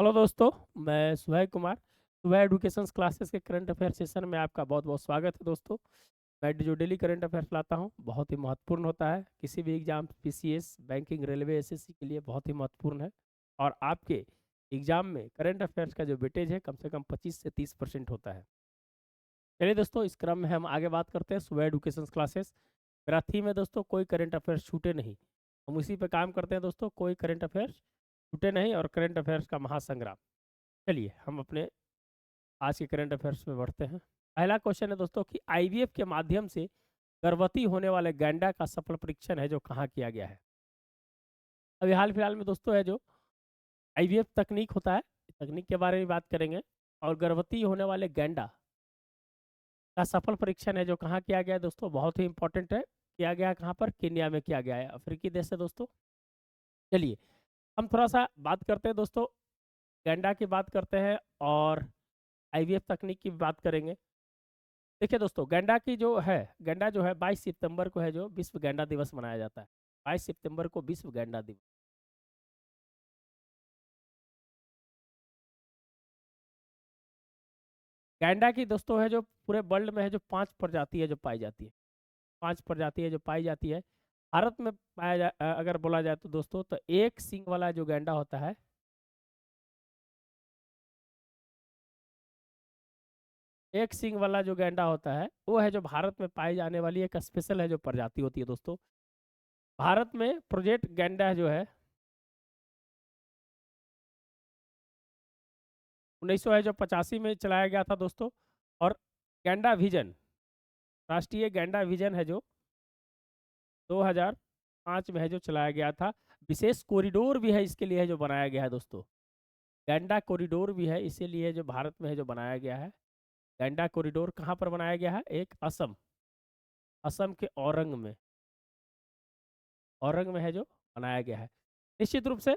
Hello दोस्तों, मैं सुहै Kumar. सुहै एडुकेशंस classes के करंट अफेयर सेशन में आपका बहुत बहुत स्वागत है दोस्तों। मैं जो डेली करंट अफेयर्स लाता हूं बहुत ही महत्वपूर्ण होता है। किसी भी exam PCS, banking, railway, SSC के लिए बहुत ही महत्वपूर्ण है। और आपके एग्जाम में करंट अफेयर्स का जो वेटेज है कम से कम 25 से 30% होता है। चलिए दोस्तों, इस क्रम में हम आगे बात करते हैं। सुहै एडुकेशंस क्लासेस मेरा थीम है दोस्तों, कोई करंट अफेयर्स छूटे नहीं। हम उसी पे काम करते हैं दोस्तों, कोई करंट अफेयर्स छूटे नहीं और करंट अफेयर्स का महासंग्राम। चलिए हम अपने आज के करंट अफेयर्स में बढ़ते हैं। पहला क्वेश्चन है दोस्तों कि आईवीएफ के माध्यम से गर्भवती होने वाले गैंडा का सफल परीक्षण है जो कहाँ किया गया है। अभी हाल फिलहाल में दोस्तों है जो आईवीएफ तकनीक होता है, तकनीक के बारे में बात करेंगे। और गर्भवती होने वाले गैंडा का सफल परीक्षण है जो कहाँ किया गया है दोस्तों, बहुत ही इंपॉर्टेंट है। किया गया कहाँ पर? केन्या में किया गया है, अफ्रीकी देश है दोस्तों। चलिए हम थोड़ा सा बात करते हैं दोस्तों, गैंडा की बात करते हैं और आईवीएफ तकनीक की बात करेंगे। देखिए दोस्तों, गैंडा जो है 22 सितंबर को है जो विश्व गैंडा दिवस मनाया जाता है। 22 सितंबर को विश्व गैंडा दिवस। गैंडा की दोस्तों है जो पूरे वर्ल्ड में है जो 5 प्रजाति है जो पाई जाती है। 5 प्रजाति है जो पाई जाती है। भारत में अगर बोला जाए तो दोस्तों, तो एक सींग वाला जो गैंडा होता है, एक सींग वाला जो गैंडा होता है वो है जो भारत में पाई जाने वाली एक स्पेशल है जो प्रजाति होती है दोस्तों। भारत में प्रोजेक्ट गैंडा जो है 1985 में चलाया गया था दोस्तों। और गैंडा विजन, राष्ट्रीय गैंडा विजन है जो 2005 में है जो चलाया गया था। विशेष कॉरिडोर भी है इसके लिए है जो बनाया गया है दोस्तों। गैंडा कॉरिडोर भी है इसीलिए जो भारत में है जो बनाया गया है। गैंडा कॉरिडोर कहाँ पर बनाया गया है? एक असम, असम के औरंग में है जो बनाया गया है। निश्चित रूप से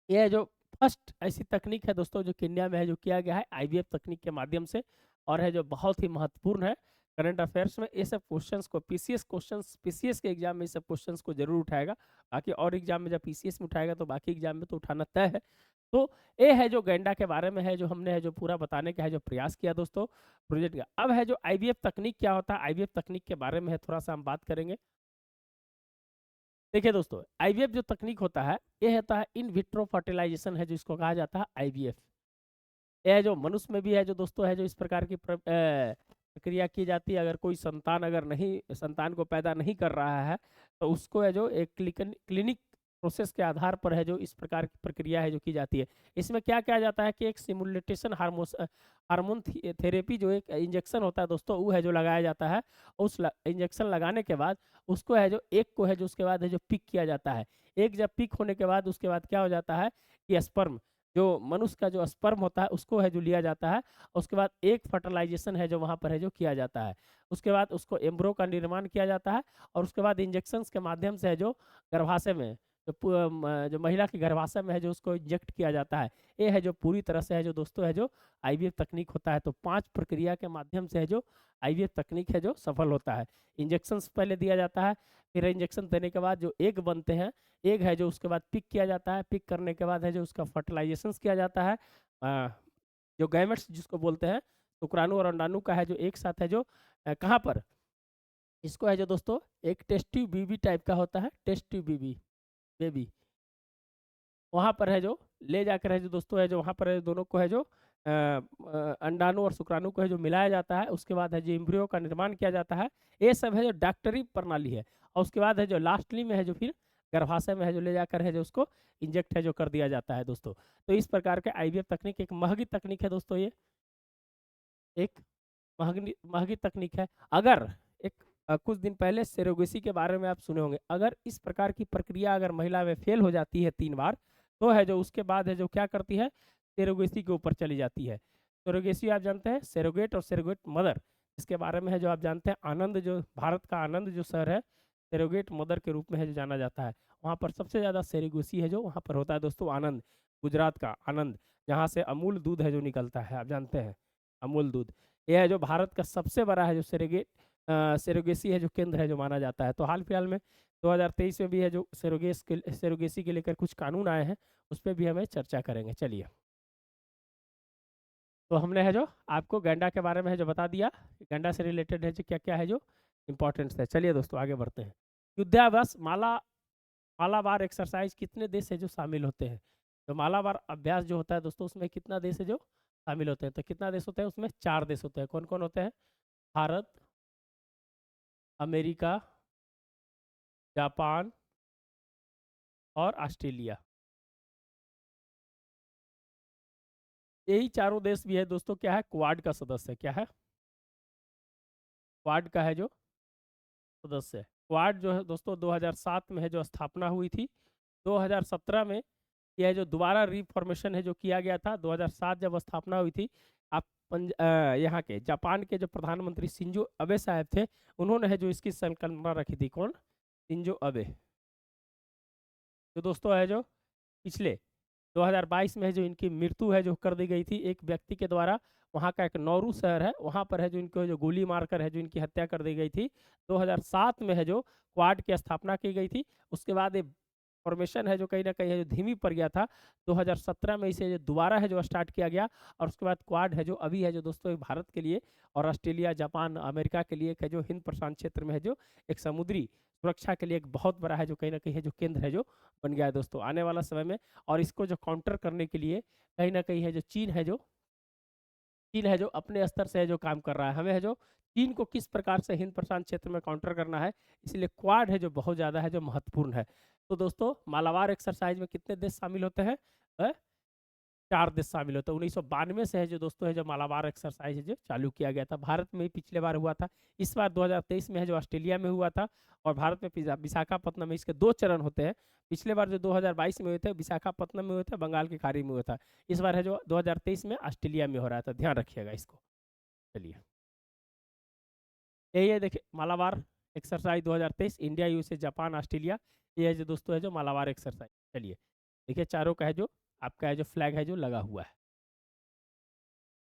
यह है जो फर्स्ट ऐसी तकनीक है दोस्तों जो केन्या में है जो किया गया है आईवीएफ तकनीक के माध्यम से। और है जो बहुत ही महत्वपूर्ण है करंट अफेयर्स में। ये सब क्वेश्चंस को पीसीएस के एग्जाम में ये सब क्वेश्चंस को जरूर उठाएगा। बाकी और एग्जाम में जब पीसीएस में उठाएगा तो बाकी एग्जाम में तो उठाना तय है। तो ये है जो गैंडा के बारे में है जो हमने है जो पूरा बताने का है जो प्रयास किया दोस्तों प्रोजेक्ट का। अब है जो आईवीएफ तकनीक क्या होता है, आईवीएफ तकनीक के बारे में है थोड़ा सा हम बात करेंगे। देखिए दोस्तों, आईवीएफ जो तकनीक होता है ये होता है इन विट्रो फर्टिलाइजेशन है जो इसको कहा जाता है आईवीएफ। यह जो मनुष्य में भी है जो दोस्तों है जो इस प्रकार की प्रक्रिया की जाती है। अगर कोई संतान को पैदा नहीं कर रहा है तो उसको है जो एक क्लिनिक प्रोसेस के आधार पर है जो इस प्रकार की प्रक्रिया है जो की जाती है। इसमें क्या किया जाता है कि एक सिमुलेटेशन हार्मोन थेरेपी जो एक इंजेक्शन होता है दोस्तों वो है जो लगाया जाता है। उस इंजेक्शन लगाने के बाद उसको है जो एक को है जो उसके बाद है जो पिक किया जाता है। एक जब पिक होने के बाद उसके बाद क्या हो जाता है कि स्पर्म, जो मनुष्य का जो स्पर्म होता है उसको है जो लिया जाता है। उसके बाद एक फर्टिलाइजेशन है जो वहाँ पर है जो किया जाता है। उसके बाद उसको एम्ब्रो का निर्माण किया जाता है। और उसके बाद इंजेक्शन के माध्यम से है जो गर्भाशय में जो महिला के गर्भाशय में है जो उसको इंजेक्ट किया जाता है। ये है जो पूरी तरह से है जो दोस्तों है जो आईवीएफ तकनीक होता है। तो 5 प्रक्रिया के माध्यम से है जो आईवीएफ तकनीक है जो सफल होता है। इंजेक्शन पहले दिया जाता है, फिर इंजेक्शन देने के बाद जो एग बनते हैं, एग है जो उसके बाद पिक किया जाता है। पिक करने के बाद है जो उसका फर्टिलाइजेशन किया जाता है। जो गैमेट्स जिसको बोलते हैं, शुक्राणु और अंडाणु का है जो एक साथ है जो कहाँ पर इसको है जो दोस्तों एक टेस्ट ट्यूब बीबी टाइप का होता है, टेस्ट ट्यूब बीबी बेबी, वहाँ पर है जो ले जाकर है जो दोस्तों है जो वहाँ पर है दोनों को है जो अंडाणु और शुक्राणु को है जो मिलाया जाता है। उसके बाद है जो एम्ब्रियो का निर्माण किया जाता है। ये सब है जो डॉक्टरी प्रणाली है। और उसके बाद है जो लास्टली में है जो फिर गर्भाशय में है जो ले जाकर है जो उसको इंजेक्ट है जो कर दिया जाता है दोस्तों। तो इस प्रकार के आईवीएफ तकनीक एक महंगी तकनीक है दोस्तों। ये एक महंगी महंगी तकनीक है। अगर एक कुछ दिन पहले सेरोगेसी के बारे में आप सुने होंगे। अगर इस प्रकार की प्रक्रिया अगर महिला में फेल हो जाती है 3 बार तो है जो उसके बाद है जो क्या करती है, सेरोगेसी के ऊपर चली जाती है। सेरोगेसी आप जानते हैं, सेरोगेट और सेरोगेट मदर, इसके बारे में है जो आप जानते हैं। आनंद जो भारत का आनंद जो शहर है सेरोगेट मदर के रूप में है जो जाना जाता है। वहाँ पर सबसे ज़्यादा सेरोगेसी है जो वहाँ पर होता है दोस्तों। आनंद, गुजरात का आनंद, जहाँ से अमूल दूध है जो निकलता है, आप जानते हैं अमूल दूध। यह है जो भारत का सबसे बड़ा है जो सेरोगेसी है जो केंद्र है जो माना जाता है। तो हाल फिलहाल में 2023 में भी है जो सेरोगेसी के लेकर कुछ कानून आए हैं, उस पर भी हमें चर्चा करेंगे। चलिए तो हमने है जो आपको गैंडा के बारे में है जो बता दिया, गैंडा से रिलेटेड है जो क्या क्या है जो इम्पोर्टेंट्स है। चलिए दोस्तों आगे बढ़ते हैं। युद्धाभ्यास मालाबार एक्सरसाइज कितने देश है जो शामिल होते हैं? तो मालाबार अभ्यास जो होता है दोस्तों, उसमें कितना देश है जो शामिल होते हैं? तो कितना देश होते हैं उसमें? 4 देश होते हैं। कौन कौन होते हैं? भारत, अमेरिका, जापान और ऑस्ट्रेलिया। यही चारों देश भी है दोस्तों क्या है? क्वाड का सदस्य है। क्या है? क्वाड का है जो सदस्य है। क्वाड जो है दोस्तों 2007 में है जो स्थापना हुई थी। 2017 में यह जो दोबारा रिफॉर्मेशन है जो किया गया था। 2007 जब स्थापना हुई थी, आप यहाँ के जापान के जो प्रधानमंत्री शिंजो अबे साहब थे, उन्होंने है जो इसकी संकल्पना रखी थी। कौन? Shinzo Abe. जो दोस्तों है जो पिछले 2022 में है जो इनकी मृत्यु है जो कर दी गई थी एक व्यक्ति के द्वारा। वहाँ का एक नौरू शहर है, वहाँ पर है जो इनको जो गोली मारकर है जो इनकी हत्या कर दी गई थी। 2007 में है जो क्वाड की स्थापना की गई थी। उसके बाद ये फॉर्मेशन है जो कहीं ना कहीं है जो धीमी पड़ गया था। 2017 में इसे जो दोबारा है जो स्टार्ट किया गया, और उसके बाद क्वाड है जो अभी है जो दोस्तों भारत के लिए और ऑस्ट्रेलिया, जापान, अमेरिका के लिए एक है जो हिंद प्रशांत क्षेत्र में है जो एक समुद्री सुरक्षा के लिए एक बहुत बड़ा है जो कहीं ना कहीं है जो केंद्र है जो बन गया है दोस्तों आने वाला समय में। और इसको जो काउंटर करने के लिए कहीं ना कहीं है जो चीन है जो अपने स्तर से है जो काम कर रहा है। हमें है जो चीन को किस प्रकार से हिंद प्रशांत क्षेत्र में काउंटर करना है, इसलिए क्वाड है जो बहुत ज़्यादा है जो महत्वपूर्ण है। तो दोस्तों मालाबार एक्सरसाइज में कितने देश शामिल होते हैं? 4 देश शामिल होते हैं। 1992 से है जो दोस्तों है जो मालाबार एक्सरसाइज है जो चालू किया गया था। भारत में पिछले बार हुआ था, इस बार 2023 में है जो ऑस्ट्रेलिया में हुआ था, और भारत में विशाखापत्तनम में इसके 2 चरण होते हैं। पिछले बार जो 2022 में हुए थे विशाखापत्तनम में हुए थे, बंगाल की खाड़ी में हुआ था। इस बार है जो 2023 में ऑस्ट्रेलिया में हो रहा था, ध्यान रखिएगा इसको। चलिए यही है, देखिए Malabar exercise 2023, India, USA, Japan, Australia. ये है जो दोस्तों है जो मालाबार एक्सरसाइज। चलिए देखिए चारों का है जो आपका है जो फ्लैग है जो लगा हुआ है।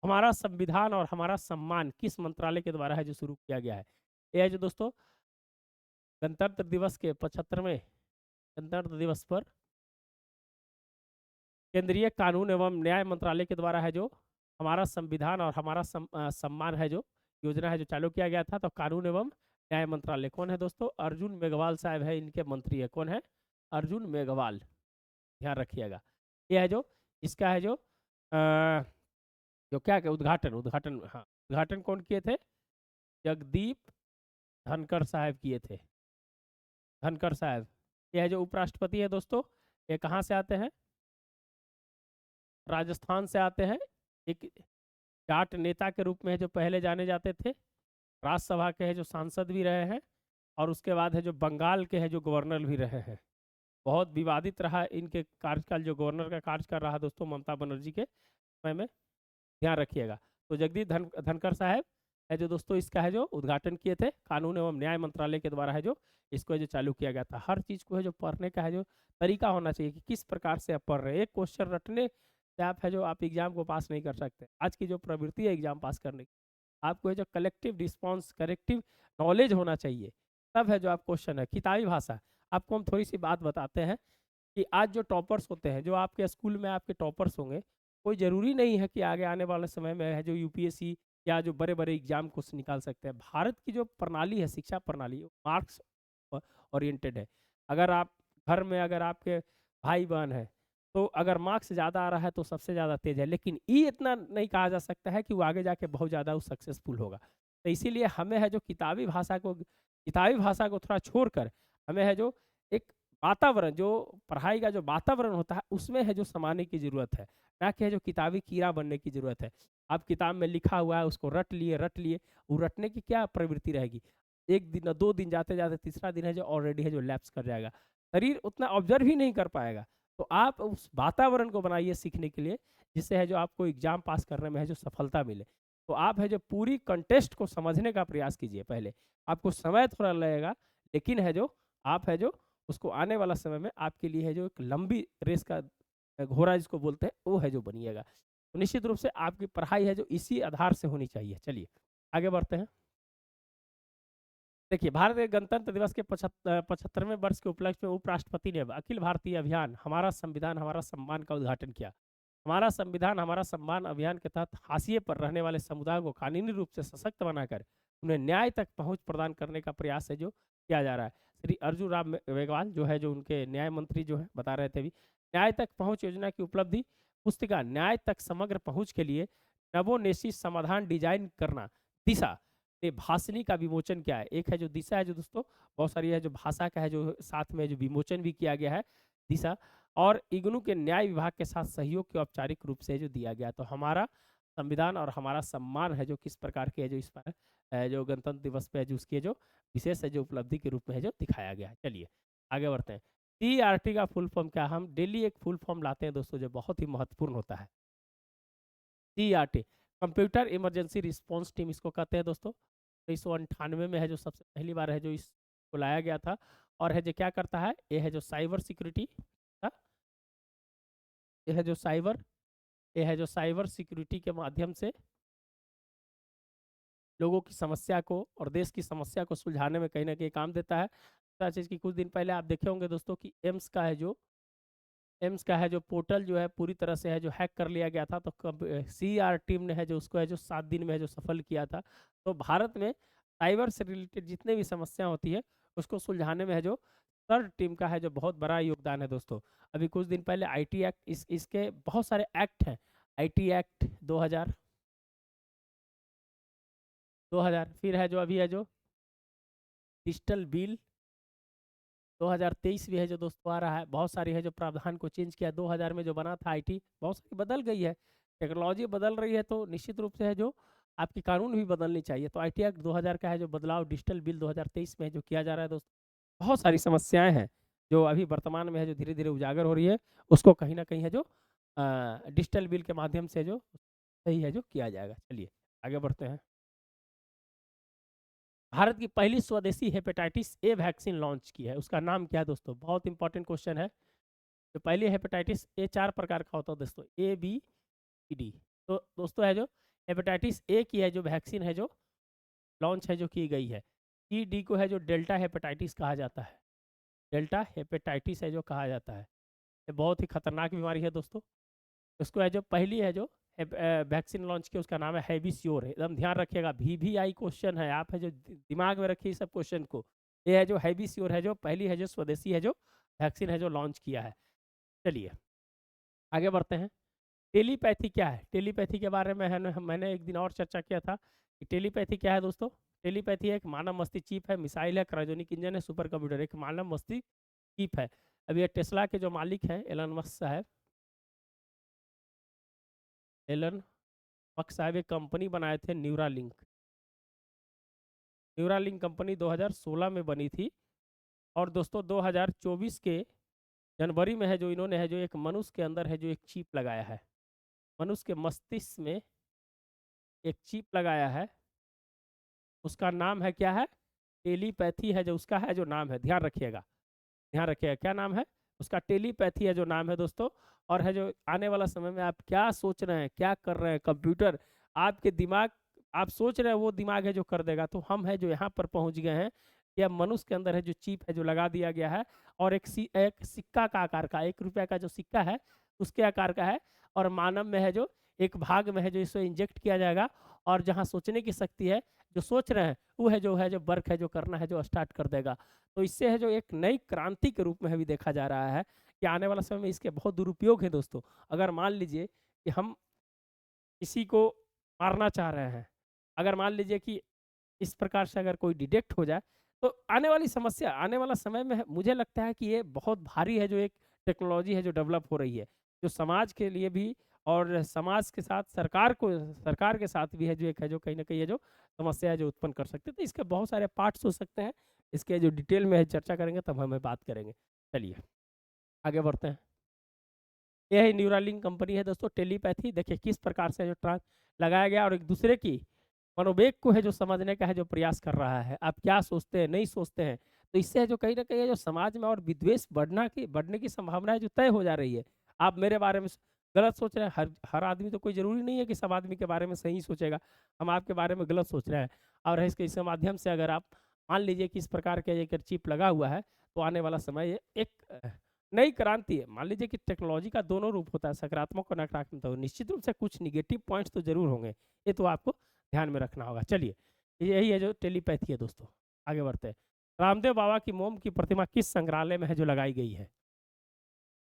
हमारा संविधान और हमारा सम्मान किस मंत्रालय के द्वारा है जो शुरू किया गया है? यह है जो दोस्तों गणतंत्र दिवस के 75वें गणतंत्र दिवस पर केंद्रीय कानून एवं न्याय मंत्रालय के द्वारा है जो हमारा संविधान और हमारा सम्मान है जो योजना है जो चालू किया गया था। तो कानून एवं न्याय मंत्रालय कौन है दोस्तों? अर्जुन मेघवाल साहब है, इनके मंत्री है। कौन है? अर्जुन मेघवाल, ध्यान रखिएगा। यह है जो इसका है जो जो क्या उद्घाटन उद्घाटन हाँ उद्घाटन कौन किए थे? जगदीप धनखड़ साहब किए थे। धनखड़ साहब ये है जो उपराष्ट्रपति है दोस्तों। ये कहाँ से आते हैं? राजस्थान से आते हैं। एक जाट नेता के रूप में है जो पहले जाने जाते थे, राज्यसभा के है जो सांसद भी रहे हैं, और उसके बाद है जो बंगाल के है जो गवर्नर भी रहे हैं। बहुत विवादित रहा इनके कार्यकाल, जो गवर्नर का कार्यकाल रहा दोस्तों ममता बनर्जी के समय में, ध्यान रखिएगा। तो जगदीप धनखड़ साहब है जो दोस्तों इसका है जो उद्घाटन किए थे। कानून एवं न्याय मंत्रालय के द्वारा है जो इसको है जो चालू किया गया था। हर चीज़ को है जो पढ़ने का है जो तरीका होना चाहिए कि किस प्रकार से आप पढ़ रहे हैं। एक क्वेश्चन रटने से आप है जो आप एग्जाम को पास नहीं कर सकते। आज की जो प्रवृत्ति है एग्जाम पास करने की, आपको है जो कलेक्टिव रिस्पॉन्स, कलेक्टिव नॉलेज होना चाहिए, तब है जो आप क्वेश्चन है। किताबी भाषा, आपको हम थोड़ी सी बात बताते हैं कि आज जो टॉपर्स होते हैं, जो आपके स्कूल में आपके टॉपर्स होंगे, कोई ज़रूरी नहीं है कि आगे आने वाले समय में है जो यूपीएससी या जो बड़े बड़े एग्जाम को निकाल सकते हैं। भारत की जो प्रणाली है, शिक्षा प्रणाली, मार्क्स ओरिएंटेड है। अगर आप घर में अगर आपके भाई बहन है, तो अगर मार्क्स ज़्यादा आ रहा है तो सबसे ज़्यादा तेज है, लेकिन ये इतना नहीं कहा जा सकता है कि वो आगे जाके बहुत ज़्यादा वो सक्सेसफुल होगा। तो इसीलिए हमें है जो किताबी भाषा को थोड़ा छोड़कर हमें है जो एक वातावरण, जो पढ़ाई का जो वातावरण होता है उसमें है जो समाने की ज़रूरत है, ना कि है जो किताबी कीड़ा बनने की ज़रूरत है। आप किताब में लिखा हुआ है उसको रट लिए, वो रटने की क्या प्रवृत्ति रहेगी? एक दिन 2 दिन जाते जाते तीसरा दिन है जो ऑलरेडी है जो लैप्स कर जाएगा, शरीर उतना ऑब्जर्व ही नहीं कर पाएगा। तो आप उस वातावरण को बनाइए सीखने के लिए, जिससे है जो आपको एग्जाम पास करने में है जो सफलता मिले। तो आप है जो पूरी कंटेस्ट को समझने का प्रयास कीजिए। पहले आपको समय थोड़ा लगेगा, लेकिन है जो आप है जो उसको आने वाला समय में आपके लिए है जो एक लंबी रेस का घोड़ा जिसको बोलते हैं वो है जो बनिएगा। तो निश्चित रूप से आपकी पढ़ाई है जो इसी आधार से होनी चाहिए। चलिए आगे बढ़ते हैं। देखिए भारत के गणतंत्र दिवस के 75वें वर्ष के उपलक्ष्य में उपराष्ट्रपति ने अखिल भारतीय अभियान हमारा संविधान हमारा सम्मान का उद्घाटन किया। हमारा संविधान हमारा सम्मान अभियान के तहत हाशिए पर रहने वाले समुदायों को कानूनी रूप से सशक्त बनाकर उन्हें न्याय तक पहुंच प्रदान करने का प्रयास है जो किया जा रहा है। श्री अर्जुन राम मेघवाल जो है, जो उनके न्याय मंत्री जो है, बता रहे थे अभी, न्याय तक पहुंच योजना की उपलब्धि पुस्तिका न्याय तक समग्र पहुंच के लिए नवोन्मेषी समाधान डिजाइन करना, दिशा ने भाषणी का विमोचन किया है। एक है जो दिशा है जो दोस्तों, बहुत सारी है जो भाषा का है जो साथ में जो विमोचन भी किया गया है दिशा, और इग्नू के न्याय विभाग के साथ सहयोग के औपचारिक रूप से जो दिया गया। तो हमारा संविधान और हमारा सम्मान है जो किस प्रकार के है जो इस पर जो गणतंत्र दिवस पे है जो उसकी जो विशेष है जो उपलब्धि के रूप में है जो दिखाया गया है। चलिए आगे बढ़ते हैं। CERT का फुल फॉर्म क्या? हम डेली एक फुल फॉर्म लाते हैं दोस्तों जो बहुत ही महत्वपूर्ण होता है। CERT computer emergency response team इसको कहते हैं दोस्तों। 1998 में है जो सबसे पहली बार है जो इसको लाया गया था, और है जो क्या करता है, ये है जो साइबर सिक्योरिटी, ये है जो साइबर सिक्योरिटी के माध्यम से लोगों की समस्या को और देश की समस्या को सुलझाने में कहीं ना कहीं काम देता है। चीज़ की कुछ दिन पहले आप देखे होंगे दोस्तों कि एम्स का है जो पोर्टल जो है पूरी तरह से है जो हैक कर लिया गया था, तो CERT टीम ने है जो उसको है जो 7 दिन में है जो सफल किया था। तो भारत में साइबर से रिलेटेड जितने भी समस्या होती है उसको सुलझाने में है जो CERT टीम का है जो बहुत बड़ा योगदान है दोस्तों। अभी कुछ दिन पहले IT एक्ट, इसके बहुत सारे एक्ट हैं। IT एक्ट 2000, फिर है जो अभी है जो डिजिटल बिल 2023 भी है जो दोस्तों आ रहा है। बहुत सारी है जो प्रावधान को चेंज किया 2000 में जो बना था IT, बहुत सारी बदल गई है, टेक्नोलॉजी बदल रही है, तो निश्चित रूप से है जो आपकी कानून भी बदलनी चाहिए। तो IT एक्ट 2000 का है जो बदलाव डिजिटल बिल 2023 में जो किया जा रहा है दोस्तों। बहुत सारी समस्याएं हैं जो अभी वर्तमान में है जो धीरे धीरे उजागर हो रही है, उसको कहीं ना कहीं है जो डिजिटल बिल के माध्यम से जो सही है जो किया जाएगा। चलिए आगे बढ़ते हैं। भारत की पहली स्वदेशी हेपेटाइटिस ए वैक्सीन लॉन्च की है, उसका नाम क्या है दोस्तों? बहुत इंपॉर्टेंट क्वेश्चन है। तो पहले हेपेटाइटिस ए 4 प्रकार का होता है दोस्तों, A, B, C, D। तो दोस्तों है जो हेपेटाइटिस ए की है जो वैक्सीन है जो लॉन्च है जो की गई है। C, D को है जो डेल्टा हेपेटाइटिस कहा जाता है, डेल्टा हेपेटाइटिस है जो कहा जाता है। ये बहुत ही खतरनाक बीमारी है दोस्तों। उसको है जो पहली है जो वैक्सीन लॉन्च की, उसका नाम है हैविस्योर है। एकदम ध्यान रखिएगा, VVI क्वेश्चन है, आप है जो दिमाग में रखिए सब क्वेश्चन को। ये है जो हैविस्योर है जो पहली है जो स्वदेशी है जो वैक्सीन है जो लॉन्च किया है। चलिए आगे बढ़ते हैं। टेलीपैथी क्या है? टेलीपैथी के बारे में है मैंने एक दिन और चर्चा किया था कि टेलीपैथी क्या है दोस्तों। टेलीपैथी एक मानव मस्तिष्क चिप है, मिसाइल है, क्रायोजेनिक इंजन है, सुपर कंप्यूटर, एक मानव मस्तिष्क चिप है। अब ये टेस्ला के जो मालिक हैं एलन मस्क साहब, एलन मस्क साहब एक कंपनी बनाए थे न्यूरालिंक। न्यूरालिंक कंपनी 2016 में बनी थी, और दोस्तों 2024 के जनवरी में है जो इन्होंने है जो एक मनुष्य के अंदर है जो एक चिप लगाया है, मनुष्य के मस्तिष्क में एक चिप लगाया है। उसका नाम है क्या है? टेलीपैथी है जो उसका है जो नाम है, ध्यान रखिएगा, ध्यान रखिएगा क्या नाम है उसका, टेलीपैथी है जो नाम है दोस्तों। और है जो आने वाला समय में आप क्या सोच रहे हैं, क्या कर रहे हैं, कंप्यूटर आपके दिमाग, आप सोच रहे हैं वो दिमाग है जो कर देगा। तो हम है जो यहाँ पर पहुँच गए हैं कि अब मनुष्य के अंदर है जो चिप है जो लगा दिया गया है, और एक सिक्का का आकार का, 1 रुपया का जो सिक्का है उसके आकार का है, और मानव में है जो एक भाग में है जो इसे इंजेक्ट किया जाएगा, और जहाँ सोचने की शक्ति है, जो सोच रहे हैं वो है जो वर्क है जो करना है जो स्टार्ट कर देगा। तो इससे है जो एक नई क्रांति के रूप में भी देखा जा रहा है कि आने वाला समय में इसके बहुत दुरुपयोग है दोस्तों। अगर मान लीजिए कि हम किसी को मारना चाह रहे हैं, अगर मान लीजिए कि इस प्रकार से अगर कोई डिटेक्ट हो जाए, तो आने वाली समस्या, आने वाला समय में मुझे लगता है कि ये बहुत भारी है जो एक टेक्नोलॉजी है जो डेवलप हो रही है, जो समाज के लिए भी और समाज के साथ सरकार के साथ भी है जो एक है जो कहीं ना कहीं है जो समस्या है जो उत्पन्न कर सकते हैं। तो इसके बहुत सारे पार्ट्स हो सकते हैं, इसके जो डिटेल में चर्चा करेंगे तब हमें बात करेंगे। चलिए आगे बढ़ते हैं। यह है न्यूरालिंक कंपनी है दोस्तों। टेलीपैथी देखिए किस प्रकार से जो ट्रांस लगाया गया, और एक दूसरे की मनोवेग को है जो समझने का है जो प्रयास कर रहा है, आप क्या सोचते हैं, नहीं सोचते हैं। तो इससे है जो कहीं ना कहीं है जो समाज में और विद्वेष बढ़ने की संभावना है जो तय हो जा रही है। आप मेरे बारे में गलत सोच रहे हैं, हर आदमी, तो कोई जरूरी नहीं है कि सब आदमी के बारे में सही सोचेगा, हम आपके बारे में गलत सोच रहे हैं। और इसके माध्यम से अगर आप मान लीजिए कि इस प्रकार के एक चिप लगा हुआ है, तो आने वाला समय एक नई क्रांति है। मान लीजिए कि टेक्नोलॉजी का दोनों रूप होता है, सकारात्मक और नकारात्मक, तो निश्चित रूप से कुछ निगेटिव पॉइंट्स तो जरूर होंगे, ये तो आपको ध्यान में रखना होगा। चलिए, यही है जो टेलीपैथी है दोस्तों। आगे बढ़ते हैं। रामदेव बाबा की मोम की प्रतिमा किस संग्रहालय में है जो लगाई गई है?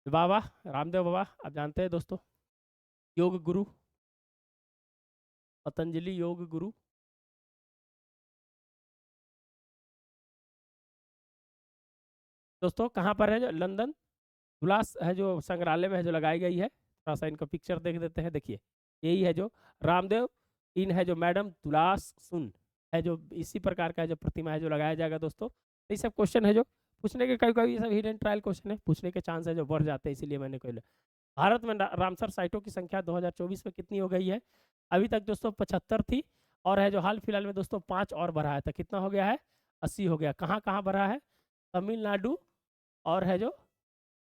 बाबा रामदेव बाबा आप जानते हैं दोस्तों, योग गुरु, पतंजलि योग गुरु। दोस्तों कहाँ पर है? जो लंदन हुलास है जो संग्रहालय में है जो लगाई गई है। थोड़ा सा इनका पिक्चर देख देते हैं। देखिए, यही है जो रामदेव इन है जो मैडम तुलास सुन है जो इसी प्रकार का है जो प्रतिमा है जो लगाया जाएगा दोस्तों। ये सब क्वेश्चन है जो पूछने के, कभी कभी सब हिडन ट्रायल क्वेश्चन है, पूछने के चांस है जो बढ़ जाते हैं, इसीलिए मैंने कोई। भारत में रामसर साइटों की संख्या 2024 में कितनी हो गई है? अभी तक दोस्तों 75 थी, और है जो हाल फिलहाल में दोस्तों 5 और बढ़ा है, तो कितना हो गया है? 80 हो गया। कहाँ कहाँ बढ़ा है? तमिलनाडु और है जो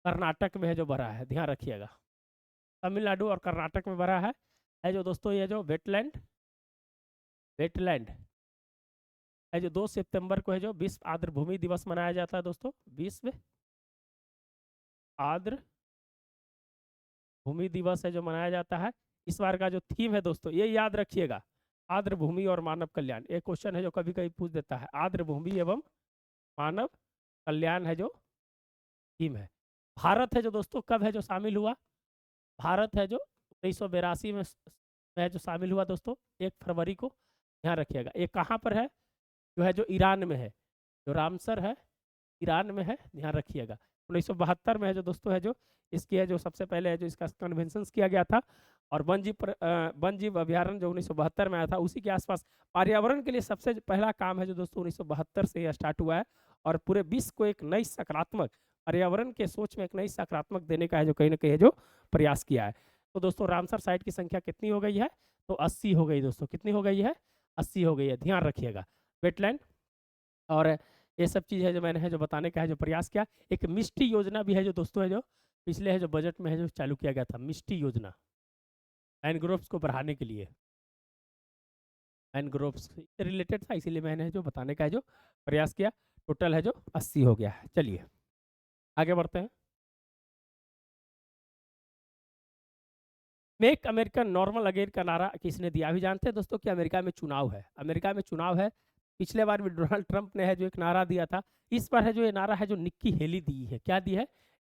कर्नाटक में है जो बढ़ा है, ध्यान रखिएगा। तमिलनाडु और कर्नाटक में बढ़ा है जो दोस्तों ये जो वेटलैंड वेटलैंड है जो 2 सितंबर को है जो विश्व आर्द्र भूमि दिवस मनाया जाता है दोस्तों। विश्व आर्द्र भूमि दिवस है जो मनाया जाता है। इस बार का जो थीम है दोस्तों, ये याद रखिएगा, आर्द्र भूमि और मानव कल्याण। एक क्वेश्चन है जो कभी कभी पूछ देता है, आर्द्र भूमि एवं मानव कल्याण है जो थीम है। भारत है जो दोस्तों कब है जो शामिल हुआ? भारत है जो 1982 में है जो शामिल हुआ दोस्तों, 1 फरवरी को। ध्यान रखिएगा। ये कहाँ पर है? जो है जो ईरान में है, जो रामसर है ईरान में है, ध्यान रखिएगा। 1972 में है जो दोस्तों है जो इसकी है जो सबसे पहले है जो इसका कन्वेंशन किया गया था। और वन जीव अभ्यारण्य जो 1972 में आया था, उसी के आसपास पर्यावरण के लिए सबसे पहला काम है जो दोस्तों 1972 से यह स्टार्ट हुआ है। और पूरे विश्व को एक नई सकारात्मक पर्यावरण के सोच में एक नई सकारात्मक देने का है जो कहीं ना कहीं जो प्रयास किया है। तो दोस्तों रामसर साइट की संख्या कितनी हो गई है? तो 80 हो गई दोस्तों। कितनी हो गई है? 80 हो गई है, ध्यान रखिएगा। वेटलैंड और ये सब चीज़ है जो मैंने है जो बताने का है जो प्रयास किया। एक मिष्टी योजना भी है जो दोस्तों है जो पिछले है जो बजट में है जो चालू किया गया था, मिष्टी योजना, मैनग्रोव्स को बढ़ाने के लिए। मैनग्रोव्स से रिलेटेड था, इसीलिए मैंने जो बताने का है जो प्रयास किया। टोटल है जो 80 हो गया है। चलिए आगे बढ़ते हैं। मेक अमेरिका नॉर्मल अगेन का नारा किसने दिया? अभी जानते हैं दोस्तों कि अमेरिका में चुनाव है, अमेरिका में चुनाव है। पिछले बार भी डोनाल्ड ट्रंप ने है जो एक नारा दिया था, इस बार है जो ये नारा है जो निक्की हेली दी है। क्या दी है?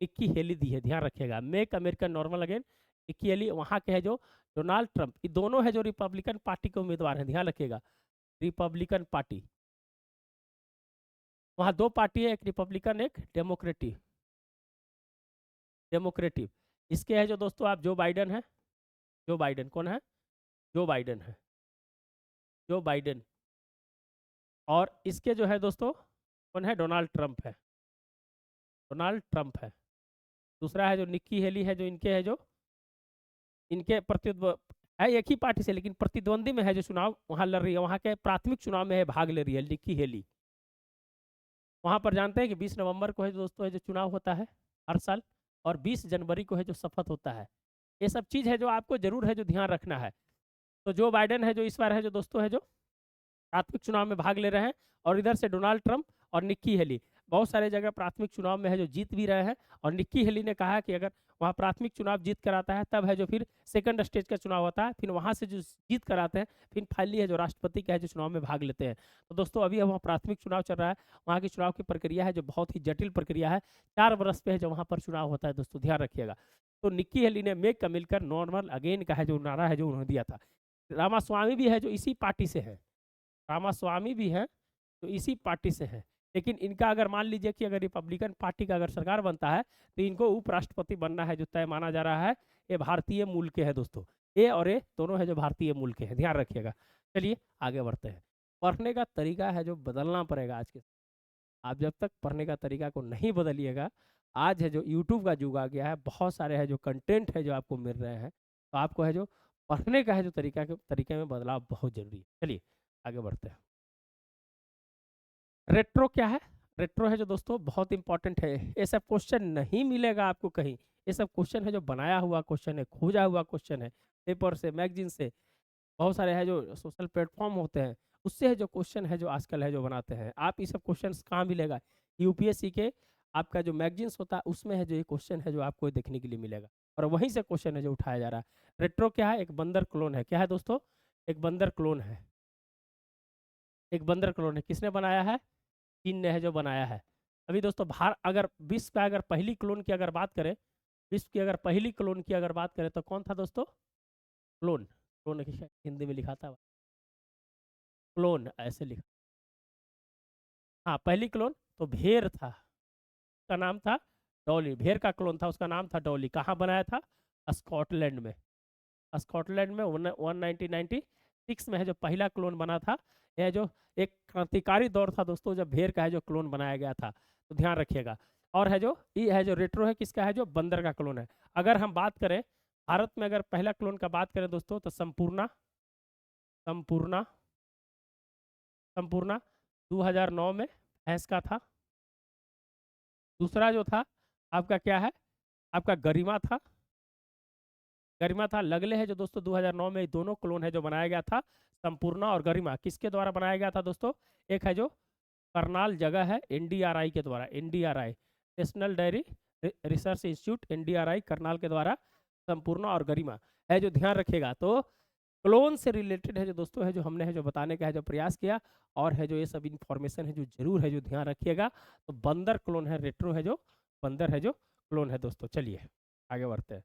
निक्की हेली दी है, ध्यान रखिएगा। Make America normal again, Nikki Haley वहाँ के है जो डोनाल्ड ट्रंप, ये दोनों है जो रिपब्लिकन पार्टी के उम्मीदवार हैं, ध्यान रखिएगा। रिपब्लिकन पार्टी, वहाँ 2 पार्टी है, एक रिपब्लिकन एक डेमोक्रेटिव। डेमोक्रेटिव इसके है जो दोस्तों आप जो बाइडन है, जो बाइडन कौन है? जो बाइडन है, जो बाइडन। और इसके जो है दोस्तों कौन है? डोनाल्ड ट्रंप है, डोनाल्ड ट्रंप है। दूसरा है जो निक्की हेली है जो इनके है जो इनके है एक ही पार्टी से, लेकिन प्रतिद्वंदी में है जो चुनाव वहां लड़ रही है, वहां के प्राथमिक चुनाव में है भाग ले रही है निक्की हेली। वहां पर जानते हैं कि 20 नवंबर को है जो दोस्तों है जो चुनाव होता है हर साल, और 20 जनवरी को है जो शपथ होता है। ये सब चीज़ है जो आपको जरूर है जो ध्यान रखना है। तो जो बाइडेन है जो इस बार है जो दोस्तों है जो प्राथमिक चुनाव में भाग ले रहे हैं, और इधर से डोनाल्ड ट्रंप और निक्की हेली बहुत सारे जगह प्राथमिक चुनाव में है जो जीत भी रहे हैं। और निक्की हेली ने कहा कि अगर वहाँ प्राथमिक चुनाव जीत कर आता है तब है जो फिर सेकंड स्टेज का चुनाव होता है, फिर वहाँ से जो जीत कर आते हैं फिर फाइनली है जो राष्ट्रपति का है जो चुनाव में भाग लेते हैं। तो दोस्तों अभी वहाँ प्राथमिक चुनाव चल रहा है, वहाँ की चुनाव की प्रक्रिया है जो बहुत ही जटिल प्रक्रिया है, 4 वर्ष पे है जो वहाँ पर चुनाव होता है दोस्तों, ध्यान रखिएगा। तो निक्की हेली ने मेक अमेरिका नॉर्मल अगेन का है जो नारा है जो उन्होंने दिया था। रामास्वामी भी है जो इसी पार्टी से है, रामास्वामी भी हैं तो इसी पार्टी से है। लेकिन इनका अगर मान लीजिए कि अगर रिपब्लिकन पार्टी का अगर सरकार बनता है तो इनको उपराष्ट्रपति बनना है जो तय माना जा रहा है। ये भारतीय मूल के हैं दोस्तों, ये और ये दोनों है जो भारतीय मूल के हैं, ध्यान रखिएगा। चलिए आगे बढ़ते हैं। पढ़ने का तरीका है जो बदलना पड़ेगा आज के। आप जब तक पढ़ने का तरीका को नहीं बदलिएगा, आज है जो यूट्यूब का युग आ गया है, बहुत सारे है जो कंटेंट है जो आपको मिल रहे हैं, तो आपको है जो पढ़ने का है जो तरीके में बदलाव बहुत जरूरी है। चलिए आगे बढ़ते हैं। रेट्रो क्या है? रेट्रो है जो दोस्तों बहुत इंपॉर्टेंट है, ये सब क्वेश्चन नहीं मिलेगा आपको कहीं। ये सब क्वेश्चन है जो बनाया हुआ क्वेश्चन है, खोजा हुआ क्वेश्चन है, पेपर से, मैगजीन से, बहुत सारे है जो सोशल प्लेटफॉर्म होते हैं, उससे है जो क्वेश्चन है जो आजकल है जो बनाते हैं। आप ये सब क्वेश्चन कहाँ मिलेगा? यूपीएससी के आपका जो मैगजीन्स होता है उसमें है जो ये क्वेश्चन है जो आपको देखने के लिए मिलेगा, और वहीं से क्वेश्चन है जो उठाया जा रहा है। रेट्रो क्या है? एक बंदर क्लोन है। क्या है दोस्तों? एक बंदर क्लोन है। एक बंदर क्लोन है। किसने बनाया है? चीन ने है जो बनाया है। अभी दोस्तों अगर विश्व का अगर पहली क्लोन की अगर बात करें, विश्व की अगर पहली क्लोन की अगर बात करें तो कौन था दोस्तों? क्लोन। क्लोन हिंदी में लिखा था, क्लोन ऐसे लिखा। हाँ, पहली क्लोन तो भेड़ था, उसका नाम था डॉली। भेड़ का क्लोन था, उसका नाम था डॉली। कहाँ बनाया था? स्कॉटलैंड में। स्कॉटलैंड में 1996 में है जो पहला क्लोन बना था। यह जो एक क्रांतिकारी दौर था दोस्तों, जब भेड़ का है जो क्लोन बनाया गया था, तो ध्यान रखिएगा। और है जो ये है जो रेट्रो है, किसका है? जो बंदर का क्लोन है। अगर हम बात करें भारत में, अगर पहला क्लोन का बात करें दोस्तों, तो संपूर्णा। संपूर्णा संपूर्णा 2009 में भैंस का था। दूसरा जो था आपका क्या है? आपका गरिमा था। गरिमा था। लगले है जो दोस्तों 2009 में दोनों क्लोन है जो बनाया गया था, संपूर्णा और गरिमा। किसके द्वारा बनाया गया था दोस्तों? एक है जो करनाल जगह है, एनडीआरआई के द्वारा। NDRI national dairy research institute, NDRI Karnal के द्वारा संपूर्णा और गरिमा है जो। ध्यान रखिएगा, तो क्लोन से रिलेटेड है जो दोस्तों है जो हमने है जो बताने का है जो प्रयास किया, और है जो ये सब इंफॉर्मेशन है जो जरूर है जो ध्यान रखिएगा। तो बंदर क्लोन है, रेट्रो है जो बंदर है जो क्लोन है दोस्तों। चलिए आगे बढ़ते हैं।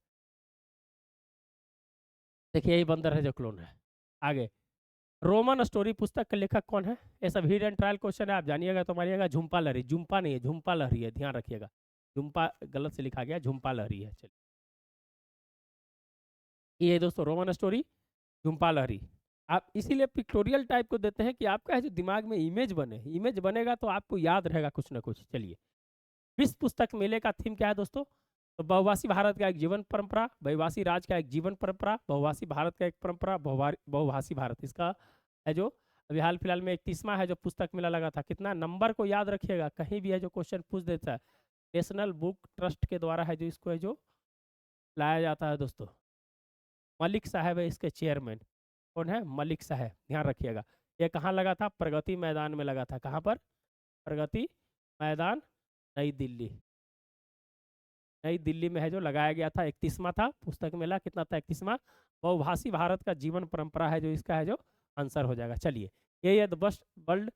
देखिए यही बंदर है जो क्लोन है। आगे, रोमन स्टोरी पुस्तक के लेखक कौन है? ये सब हिट एंड ट्रायल क्वेश्चन है, आप जानिएगा तो मारिएगा। झुम्पा लहरी। झुम्पा नहीं है, झुम्पा लहरी है, ध्यान रखिएगा। झुम्पा गलत से लिखा गया, झुम्पा लहरी है। चलिए, ये दोस्तों रोमन स्टोरी, झुम्पा लहरी। आप इसीलिए पिक्टोरियल टाइप को देते हैं कि आपका है जो दिमाग में इमेज बने। इमेज बनेगा तो आपको याद रहेगा कुछ ना कुछ। चलिए, विश्व पुस्तक मेले का थीम क्या है दोस्तों? तो बहुभाषी भारत का एक जीवन परंपरा, बहुभाषी राज्य का एक जीवन परंपरा, बहुभाषी भारत का एक परंपरा, बहुभाषी भारत। इसका है जो अभी हाल फिलहाल में 31वां है जो पुस्तक मेला लगा था। कितना नंबर को याद रखिएगा, कहीं भी है जो क्वेश्चन पूछ देता है। नेशनल बुक ट्रस्ट के द्वारा है जो इसको है जो लाया जाता है दोस्तों। मलिक साहब है इसके चेयरमैन। कौन है? मलिक साहब। ध्यान रखिएगा। ये कहाँ लगा था? प्रगति मैदान में लगा था। कहाँ पर? प्रगति मैदान, नई दिल्ली। नई दिल्ली में है जो लगाया गया था। 31वां था पुस्तक मेला। कितना था? 31वां। बहुभाषी भारत का जीवन परंपरा है जो इसका है जो आंसर हो जाएगा। चलिए, ये है बस्ट वर्ल्ड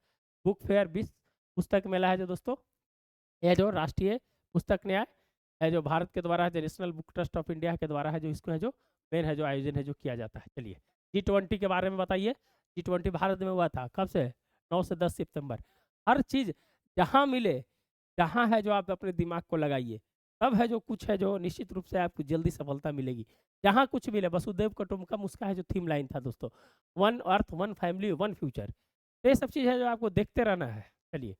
बुक फेयर विश्व पुस्तक मेला है जो दोस्तों, यह जो राष्ट्रीय पुस्तक न्याय है जो भारत के द्वारा है जो national book trust of India के द्वारा है जो इसको है जो मेन है जो आयोजन है जो किया जाता है। चलिए, G20 के बारे में बताइए। G20 भारत में हुआ था कब से? 9 से 10 सितंबर। हर चीज जहाँ मिले, जहाँ है जो आप अपने दिमाग को लगाइए, तब है जो कुछ है जो निश्चित रूप से आपको जल्दी सफलता मिलेगी। जहाँ कुछ मिले, वसुदेव कुटुंबकम उसका है जो थीम लाइन था दोस्तों। One earth, one family, one future. ये सब चीज़ है जो आपको देखते रहना है। चलिए,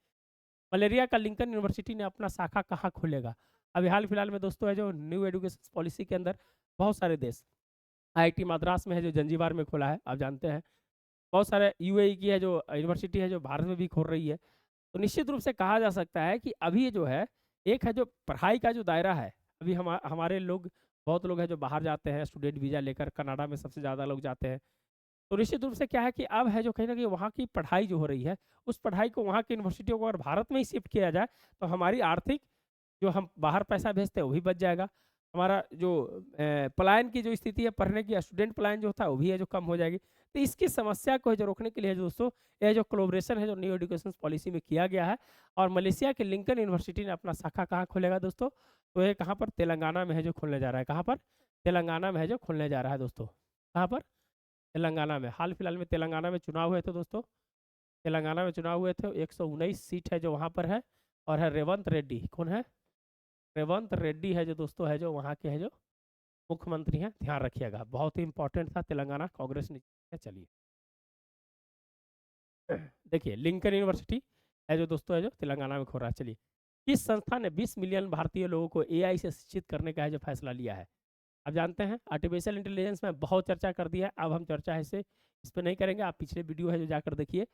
मलेरिया का लिंकन यूनिवर्सिटी ने अपना शाखा कहाँ खोलेगा? अभी हाल फिलहाल में दोस्तों है जो न्यू एजुकेशन पॉलिसी के अंदर बहुत सारे देश, आईआईटी मद्रास में है जो जंजीबार में खोला है, आप जानते हैं। बहुत सारे यूएई की है जो यूनिवर्सिटी है जो भारत में भी खोल रही है। तो निश्चित रूप से कहा जा सकता है कि अभी जो है एक है जो पढ़ाई का जो दायरा है, अभी हमारे लोग, बहुत लोग हैं जो बाहर जाते हैं स्टूडेंट वीज़ा लेकर। कनाडा में सबसे ज़्यादा लोग जाते हैं। तो निश्चित रूप से क्या है कि अब है जो कहीं ना कहीं वहाँ की पढ़ाई जो हो रही है, उस पढ़ाई को वहाँ की यूनिवर्सिटियों को अगर भारत में ही शिफ्ट किया जाए तो हमारी आर्थिक, जो हम बाहर पैसा भेजते हैं वो भी बच जाएगा। हमारा जो पलायन की जो स्थिति है, पढ़ने की स्टूडेंट पलायन जो होता है वो भी है जो कम हो जाएगी। तो इसकी समस्या को जो रोकने के लिए जो दोस्तों यह जो कोलैबोरेशन है जो न्यू एजुकेशन पॉलिसी में किया गया है। और मलेशिया के लिंकन यूनिवर्सिटी ने अपना शाखा कहाँ खोलेगा दोस्तों? तो ये कहाँ पर? तेलंगाना में है जो खोलने जा रहा है। कहाँ पर? तेलंगाना में है जो खोलने जा रहा है दोस्तों। कहाँ पर? तेलंगाना में। हाल फिलहाल में तेलंगाना में चुनाव हुए थे दोस्तों। तेलंगाना में चुनाव हुए थे, 119 सीट है जो वहाँ पर है। और है रेवंत रेड्डी। कौन है? रेवंत रेड्डी है जो दोस्तों है जो वहाँ के है जो मुख्यमंत्री हैं। ध्यान रखिएगा, बहुत ही इंपॉर्टेंट था। तेलंगाना कांग्रेस ने। चलिए, देखिए लिंकन यूनिवर्सिटी है जो दोस्तों है जो तेलंगाना में खोल रहा है। चलिए, किस संस्था ने 20 मिलियन भारतीय लोगों को एआई से शिक्षित करने का है जो फैसला लिया है? आप जानते हैं आर्टिफिशियल इंटेलिजेंस में बहुत चर्चा कर दिया है, अब हम चर्चा ऐसे इस पर नहीं करेंगे। आप पिछले वीडियो है जो जाकर देखिए।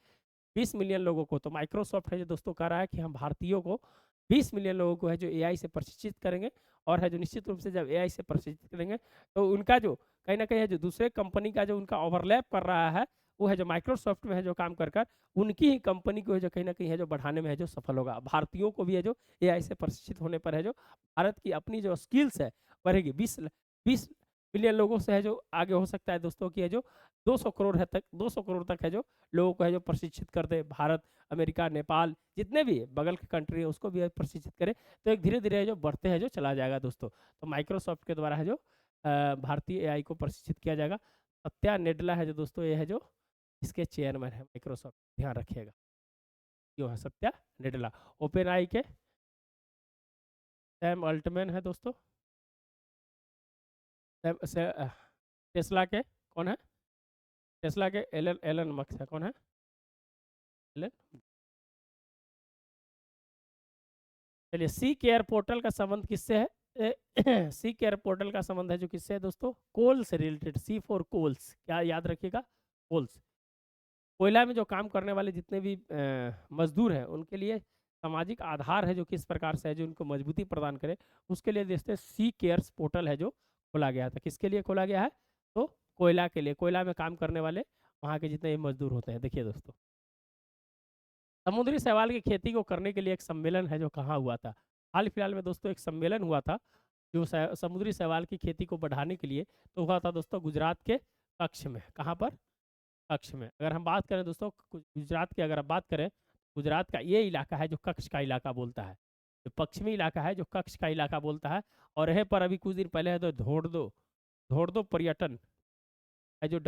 20 मिलियन लोगों को, तो माइक्रोसॉफ्ट है जो दोस्तों कह रहा है कि हम भारतीयों को 20 मिलियन लोगों को है जो एआई से प्रशिक्षित करेंगे। और है जो निश्चित रूप से जब एआई से प्रशिक्षित करेंगे तो उनका जो कहीं ना कहीं है जो दूसरे कंपनी का जो उनका ओवरलैप कर रहा है वो है जो माइक्रोसॉफ्ट में है जो काम कर कर उनकी ही कंपनी को है जो कहीं ना कहीं है जो बढ़ाने में है जो सफल होगा। भारतीयों को भी है जो एआई से प्रशिक्षित होने पर है जो भारत की अपनी जो स्किल्स है बढ़ेगी। 20 बिलियन लोगों से है जो आगे हो सकता है दोस्तों की है जो 200 करोड़ है तक 200 करोड़ तक है जो लोगों को है जो प्रशिक्षित कर दे। भारत, अमेरिका, नेपाल जितने भी बगल के कंट्री है उसको भी प्रशिक्षित करे तो एक धीरे धीरे जो बढ़ते हैं जो चला जाएगा दोस्तों। तो माइक्रोसॉफ्ट के द्वारा है जो भारतीय एआई को प्रशिक्षित किया जाएगा। सत्या नेडला है जो दोस्तों ये है जो इसके चेयरमैन है माइक्रोसॉफ्ट, ध्यान रखिएगा जो है सत्या नेडला। ओपन आई के सैम अल्टमैन है दोस्तों। टेस्ला के कौन है? टेस्ला के एलन एलन मस्क है। कौन है? एलन। चलिए, सी केयर पोर्टल का संबंध किससे है? सी केयर पोर्टल का संबंध है जो किससे है दोस्तों? कोल से रिलेटेड। सी फॉर कोल्स, क्या याद रखिएगा? कोल्स। कोयला में जो काम करने वाले जितने भी मजदूर हैं उनके लिए सामाजिक आधार है जो किस प्रकार से है जो उनको मजबूती प्रदान करे, उसके लिए देखते सी केयर्स पोर्टल है जो खोला गया था। किसके लिए खोला गया है? तो कोयला के लिए, कोयला में काम करने वाले वहाँ के जितने भी मजदूर होते हैं। देखिए दोस्तों, समुद्री शैवाल की खेती को करने के लिए एक सम्मेलन है जो कहाँ हुआ था? हाल फिलहाल में दोस्तों एक सम्मेलन हुआ था जो समुद्री शैवाल की खेती को बढ़ाने के लिए, तो हुआ था दोस्तों गुजरात के कच्छ में। कहाँ पर? कच्छ में। अगर हम बात करें दोस्तों गुजरात की, अगर आप बात करें, गुजरात का ये इलाका है जो कच्छ का इलाका बोलता है, जो पश्चिमी इलाका है जो कच्छ का इलाका बोलता है। और यहीं पर अभी कुछ दिन पहले है तो धोड़दो पर्यटन है जो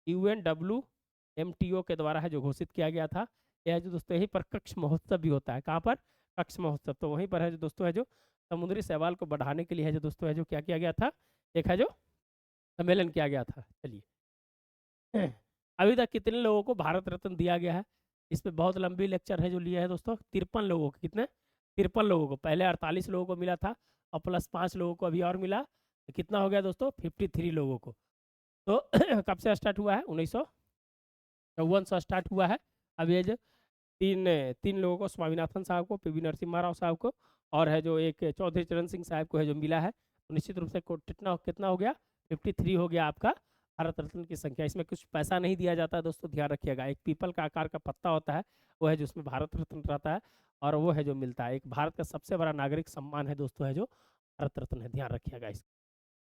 UNWMTO के द्वारा है जो घोषित किया गया था। यह जो दोस्तों यहीं पर कच्छ महोत्सव भी होता है। कहाँ पर? कच्छ महोत्सव। तो वहीं पर है जो दोस्तों है जो समुद्री शैवाल को बढ़ाने के लिए है जो दोस्तों है जो क्या किया गया था, एक है जो सम्मेलन किया गया था। चलिए, अभी तक कितने लोगों को भारत रत्न दिया गया है? इस पे बहुत लंबी लेक्चर है जो लिया है दोस्तों। 53 लोगों को। कितने? 53 लोगों को। पहले 48 लोगों को मिला था और प्लस 5 लोगों को अभी और मिला, तो कितना हो गया दोस्तों? 53 लोगों को। तो कब से स्टार्ट हुआ है? 1954 से स्टार्ट हुआ है। अब ये जो तीन लोगों को, स्वामीनाथन साहब को, PV नरसिम्हा राव साहब को, और है जो एक चौधरी चरण सिंह साहब को है जो मिला है। तो निश्चित रूप से कितना हो गया? 53 हो गया आपका भारत रत्न की संख्या। इसमें कुछ पैसा नहीं दिया जाता है दोस्तों, ध्यान रखिएगा। एक पीपल का आकार का पत्ता होता है, वो है जो उसमें भारत रत्न रहता है और वो है जो मिलता है। एक भारत का सबसे बड़ा नागरिक सम्मान है दोस्तों है जो भारत रत्न है, ध्यान रखिएगा।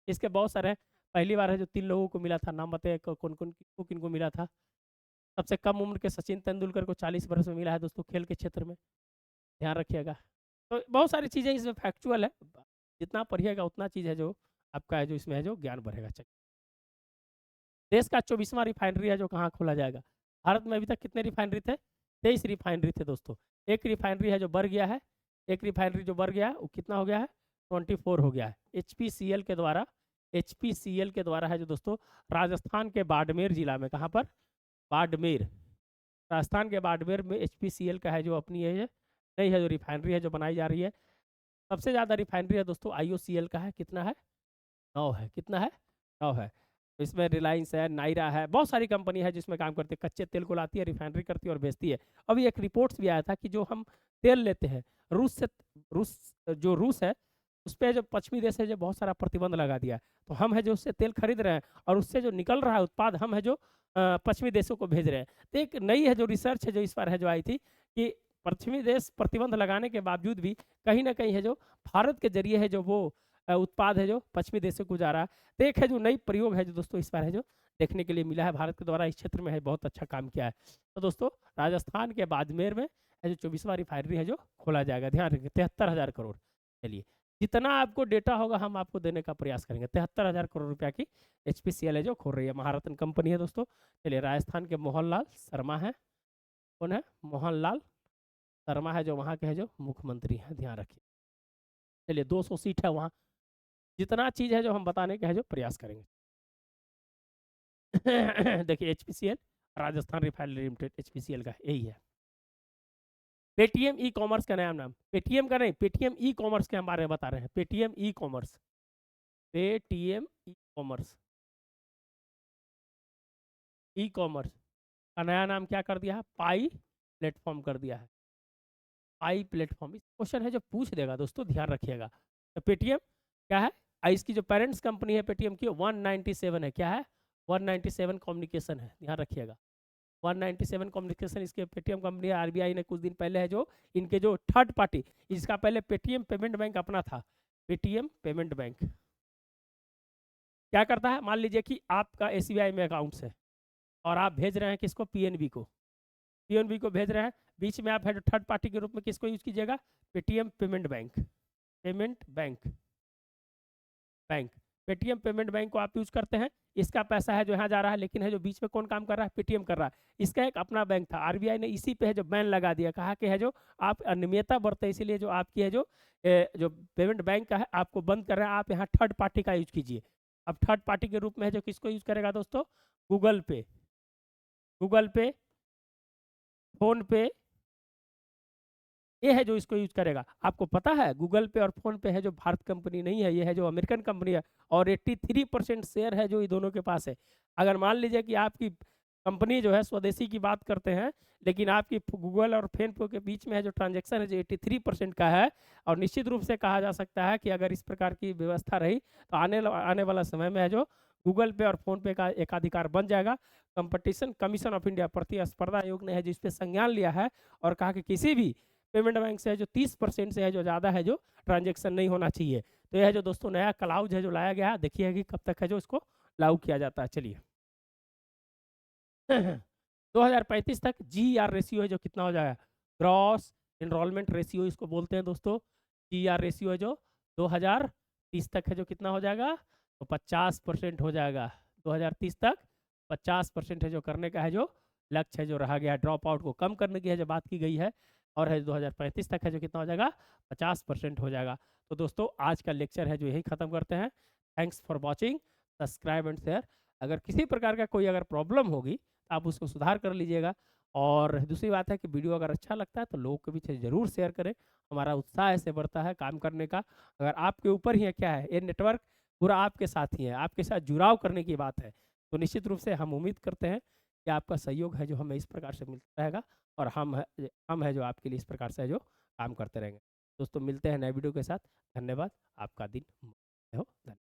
इसके बहुत सारे, पहली बार है जो 3 लोगों को मिला था। नाम बताइए कौन कौन किनको मिला था? सबसे कम उम्र के सचिन तेंदुलकर को 40 वर्ष में मिला है दोस्तों, खेल के क्षेत्र में, ध्यान रखिएगा। तो बहुत सारी चीज़ें इसमें फैक्चुअल है, जितना पढ़िएगा उतना चीज़ है जो आपका है जो इसमें है जो ज्ञान बढ़ेगा। चलिए, देश का 24वां रिफाइनरी है जो कहाँ खोला जाएगा? भारत में अभी तक कितने रिफाइनरी थे? 23 रिफाइनरी थे दोस्तों। एक रिफाइनरी है जो बढ़ गया है, एक रिफाइनरी जो बढ़ गया है वो कितना हो गया है? 24 हो गया है। HPCL के द्वारा है जो दोस्तों राजस्थान के बाड़मेर जिला में, कहाँ पर? बाड़मेर, राजस्थान के बाड़मेर में HPCL का है जो अपनी है नई है जो रिफाइनरी है जो बनाई जा रही है। सबसे ज़्यादा रिफाइनरी है दोस्तों IOCL का है। कितना है? 9 है। कितना है? 9 है। तो इसमें रिलायंस है, नायरा है, बहुत सारी कंपनी है जिसमें काम करती है, कच्चे तेल को लाती है, रिफाइनरी करती है और बेचती है। अभी एक रिपोर्ट्स भी आया था कि जो हम तेल लेते हैं रूस है, उस पर जो पश्चिमी देश है जो बहुत सारा प्रतिबंध लगा दिया है। तो हम है जो उससे तेल खरीद रहे हैं और उससे जो निकल रहा है उत्पाद हम है जो पश्चिमी देशों को भेज रहे हैं। तो एक नई है जो रिसर्च है जो इस बार है जो आई थी कि पश्चिमी देश प्रतिबंध लगाने के बावजूद भी कहीं ना कहीं है जो भारत के जरिए है जो वो उत्पाद है जो पश्चिमी देशों को जा रहा है। तो एक है जो नई प्रयोग है जो दोस्तों इस बार है जो देखने के लिए मिला है, भारत के द्वारा इस क्षेत्र में है बहुत अच्छा काम किया है। तो दोस्तों राजस्थान के बाड़मेर में है जो 24वां रिफाइनरी है जो खोला जाएगा, ध्यान रखिए। 73,000 करोड़। चलिए, जितना आपको डेटा होगा हम आपको देने का प्रयास करेंगे। 73,000 करोड़ रुपया की HPCL है जो खोल रही है, महारत्न कंपनी है दोस्तों। चलिए, राजस्थान के मोहनलाल शर्मा है। कौन है? मोहनलाल शर्मा है जो वहाँ के है जो मुख्यमंत्री हैं, ध्यान रखिए। चलिए, 200 सीट है वहाँ। जितना चीज़ है जो हम बताने का है जो प्रयास करेंगे। देखिए, HPCL Rajasthan refinery limited HPCL का यही है। पेटीएम ई कॉमर्स का नया नाम, पेटीएम का नहीं, पेटीएम ई कॉमर्स के हम बारे में बता रहे हैं। Paytm e commerce, Paytm e commerce, e commerce का नया नाम क्या कर दिया है? पाई प्लेटफॉर्म कर दिया है। पाई प्लेटफॉर्म, इस क्वेश्चन है जो पूछ देगा दोस्तों, ध्यान रखिएगा। तो पेटीएम क्या है? इसकी जो पेरेंट्स कंपनी है पेटीएम की 197 है। क्या है? 197 कम्युनिकेशन है, ध्यान रखिएगा। 197 कम्युनिकेशन इसके पेटीएम कंपनी, आरबीआई ने कुछ दिन पहले है जो इनके जो थर्ड पार्टी, इसका पहले पेटीएम पेमेंट बैंक अपना था। पेटीएम पेमेंट बैंक क्या करता है, मान लीजिए कि आपका एसबीआई में अकाउंट्स है और आप भेज रहे हैं किसको, पीएनबी को, पीएनबी को भेज रहे हैं, बीच में आप है थर्ड पार्टी के रूप में किसको यूज कीजिएगा, Paytm payment bank, payment bank, bank, Paytm payment bank को आप यूज करते हैं। इसका पैसा है जो यहाँ जा रहा है, लेकिन है जो बीच में कौन काम कर रहा है, पेटीएम कर रहा है। इसका एक अपना बैंक था, आरबीआई ने इसी पे है जो बैन लगा दिया, कहा कि है जो आप अनियमितता बरते, इसीलिए जो आपकी है जो पेमेंट बैंक का है आपको बंद कर रहे हैं, आप यहाँ थर्ड पार्टी का यूज कीजिए। अब थर्ड पार्टी के रूप में है जो किसको यूज करेगा दोस्तों, गूगल पे, गूगल पे, फोन पे, ये है जो इसको यूज करेगा। आपको पता है गूगल पे और फोन पे है जो भारत कंपनी नहीं है, ये है जो अमेरिकन कंपनी है, और 83% शेयर है जो ये दोनों के पास है। अगर मान लीजिए कि आपकी कंपनी जो है स्वदेशी की बात करते हैं, लेकिन आपकी गूगल और फोन पे के बीच में है जो ट्रांजैक्शन है जो 83% का है, और निश्चित रूप से कहा जा सकता है कि अगर इस प्रकार की व्यवस्था रही तो आने वाला समय में है जो गूगल पे और फोन पे का एकाधिकार बन जाएगा। कंपटीशन कमीशन ऑफ इंडिया, प्रतिस्पर्धा आयोग ने है जो इस पे संज्ञान लिया है और कहा कि किसी भी पेमेंट बैंक से है जो 30% से है जो ज़्यादा है जो ट्रांजैक्शन नहीं होना चाहिए। तो यह है जो दोस्तों नया क्लाउज है जो लाया गया है, देखिए कि कब तक है जो इसको लागू किया जाता है। चलिए 2035 तक जीआर रेशियो है जो कितना हो जाएगा, ग्रॉस एनरोलमेंट रेशियो इसको बोलते हैं दोस्तों। जीआर रेशियो है जो 2030 तक है जो कितना हो जाएगा, तो 50% हो जाएगा। 2030 तक 50% है जो करने का है जो लक्ष्य है जो रहा गया, ड्रॉप आउट को कम करने की है जो बात की गई है, और है 2035 तक है जो कितना हो जाएगा, 50% हो जाएगा। तो दोस्तों आज का लेक्चर है जो यही खत्म करते हैं। Thanks for watching, subscribe and share. अगर किसी प्रकार का कोई अगर प्रॉब्लम होगी आप उसको सुधार कर लीजिएगा। और दूसरी बात है कि वीडियो अगर अच्छा लगता है तो लोगों के बीच ज़रूर शेयर करें, हमारा उत्साह ऐसे बढ़ता है काम करने का। अगर आपके ऊपर ही है, क्या है, ये नेटवर्क पूरा आपके साथ ही है, आपके साथ जुड़ाव करने की बात है, तो निश्चित रूप से हम उम्मीद करते हैं कि आपका सहयोग है जो हमें इस प्रकार से मिलता रहेगा, और हम है जो आपके लिए इस प्रकार से जो काम करते रहेंगे। दोस्तों मिलते हैं नए वीडियो के साथ। धन्यवाद, आपका दिन हो। धन्यवाद।